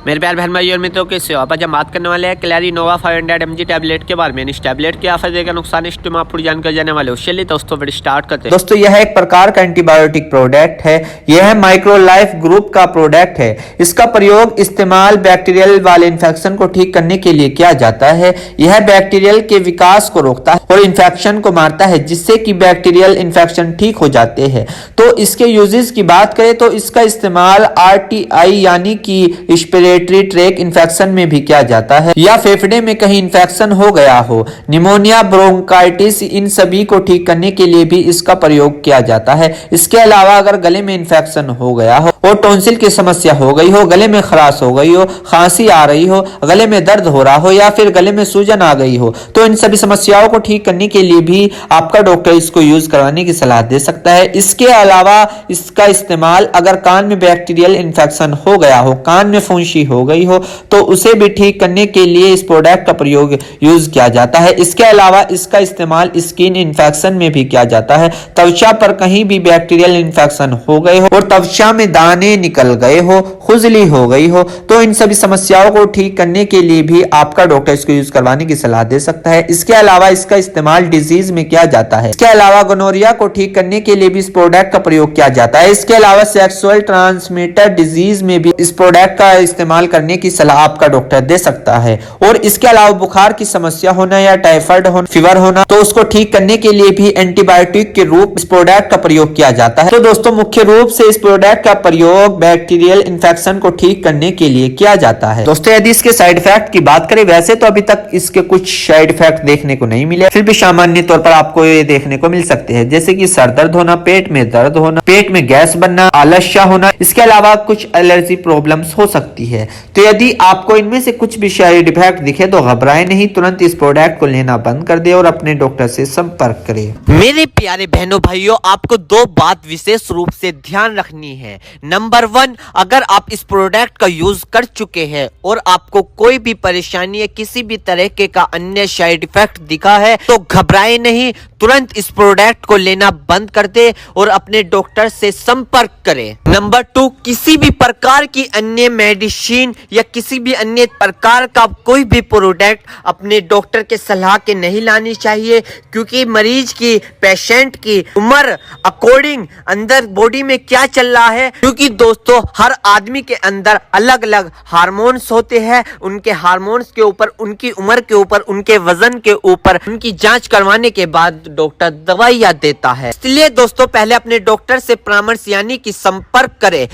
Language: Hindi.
मेरे प्यार बहन भाई और मित्रों, कैसे हो आप? आज हम बात करने वाले हैं क्लैरिनोवा 500 mg टैबलेट के बारे में। इस टैबलेट के फायदे का नुकसान इस टाइम आप पूरी जानकारी जाने वाले हो। चलिए दोस्तों फिर स्टार्ट करते हैं। दोस्तों यह एक प्रकार का एंटीबायोटिक प्रोडक्ट है। यह माइक्रोलाइफ ग्रुप का प्रोडक्ट है। इसका प्रयोग इस्तेमाल बैक्टीरियल वाले इन्फेक्शन को ठीक करने के लिए किया जाता है। यह बैक्टीरियल के विकास को रोकता है और इन्फेक्शन को मारता है, जिससे कि बैक्टीरियल इन्फेक्शन ठीक हो जाते हैं। तो इसके यूजेस की बात करें तो इसका इस्तेमाल RTI यानी कि रेस्पिरेटरी ट्रैक इन्फेक्शन में भी किया जाता है, या फेफड़े में कहीं इन्फेक्शन हो गया हो, निमोनिया, ब्रोंकाइटिस, इन सभी को ठीक करने के लिए भी इसका प्रयोग किया जाता है। इसके अलावा अगर गले में इन्फेक्शन हो गया हो और टॉन्सिल की समस्या हो गई हो, गले में खराश हो गई हो, खांसी आ रही हो, गले में दर्द हो रहा हो या फिर गले में सूजन आ गई हो, तो इन सभी समस्याओं को ठीक करने के लिए भी आपका डॉक्टर इसको यूज करवाने की सलाह दे सकता है। इसके अलावा इसका इस्तेमाल अगर कान में बैक्टीरियल इन्फेक्शन हो गया हो, कान में फुंसी हो गई हो, तो उसे भी ठीक करने के लिए इस प्रोडक्ट का प्रयोग यूज किया जाता है। इसके अलावा इसका इस्तेमाल स्किन इन्फेक्शन में भी किया जाता है। त्वचा पर कहीं भी बैक्टीरियल इन्फेक्शन हो गए हो और त्वचा में दाने निकल गए हो, खुजली हो गई हो, तो इन सभी समस्याओं को ठीक करने के लिए भी आपका डॉक्टर इसको यूज करवाने की सलाह दे सकता है। इसके अलावा इसका इस्तेमाल डिजीज में किया जाता है। इसके अलावा गोनोरिया को ठीक करने के लिए भी इस प्रोडक्ट का प्रयोग किया जाता है। इसके अलावा सेक्सुअल ट्रांसमिटेड डिजीज में भी इस प्रोडक्ट का इस्तेमाल करने की सलाह आपका डॉक्टर दे सकता है। और इसके अलावा बुखार की समस्या होना या टाइफाइड होना, फीवर होना, तो उसको ठीक करने के लिए भी एंटीबायोटिक के रूप इस प्रोडक्ट का प्रयोग किया जाता है। तो दोस्तों मुख्य रूप से इस प्रोडक्ट का प्रयोग बैक्टीरियल इन्फेक्शन को ठीक करने के लिए किया जाता है। दोस्तों यदि इसके साइड इफेक्ट की बात करें, वैसे तो अभी तक इसके कुछ साइड इफेक्ट देखने को नहीं मिले, फिर भी सामान्य तौर पर आपको ये देखने को मिल सकते हैं, जैसे कि सर दर्द होना, पेट में दर्द होना, पेट में गैस बनना, आलस्य होना। इसके अलावा कुछ एलर्जी प्रॉब्लम्स हो सकती है। तो यदि आपको इनमें से कुछ भी साइड इफेक्ट दिखे तो घबराए नहीं, तुरंत इस प्रोडक्ट को लेना बंद कर दे और अपने डॉक्टर से संपर्क करें। मेरे प्यारे बहनों भाइयों, आपको दो बात विशेष रूप से ध्यान रखनी है। नंबर 1, अगर आप इस प्रोडक्ट का यूज कर चुके हैं और आपको कोई भी परेशानी या किसी भी तरह के का अन्य साइड इफेक्ट दिखा है तो घबराए नहीं, तुरंत इस प्रोडक्ट को लेना बंद कर दे और अपने डॉक्टर से संपर्क करें। नंबर 2, किसी भी प्रकार की अन्य मेडिसिन या किसी भी अन्य प्रकार का कोई भी प्रोडक्ट अपने डॉक्टर के सलाह के नहीं लानी चाहिए, क्योंकि मरीज की, पेशेंट की उम्र अकॉर्डिंग अंदर बॉडी में क्या चल रहा है, क्योंकि दोस्तों हर आदमी के अंदर अलग अलग हार्मोन्स होते हैं। उनके हार्मोन्स के ऊपर, उनकी उम्र के ऊपर, उनके वजन के ऊपर उनकी जांच करवाने के बाद डॉक्टर दवाइयां देता है। इसलिए दोस्तों पहले अपने डॉक्टर से परामर्श यानी कि संपर्क करें।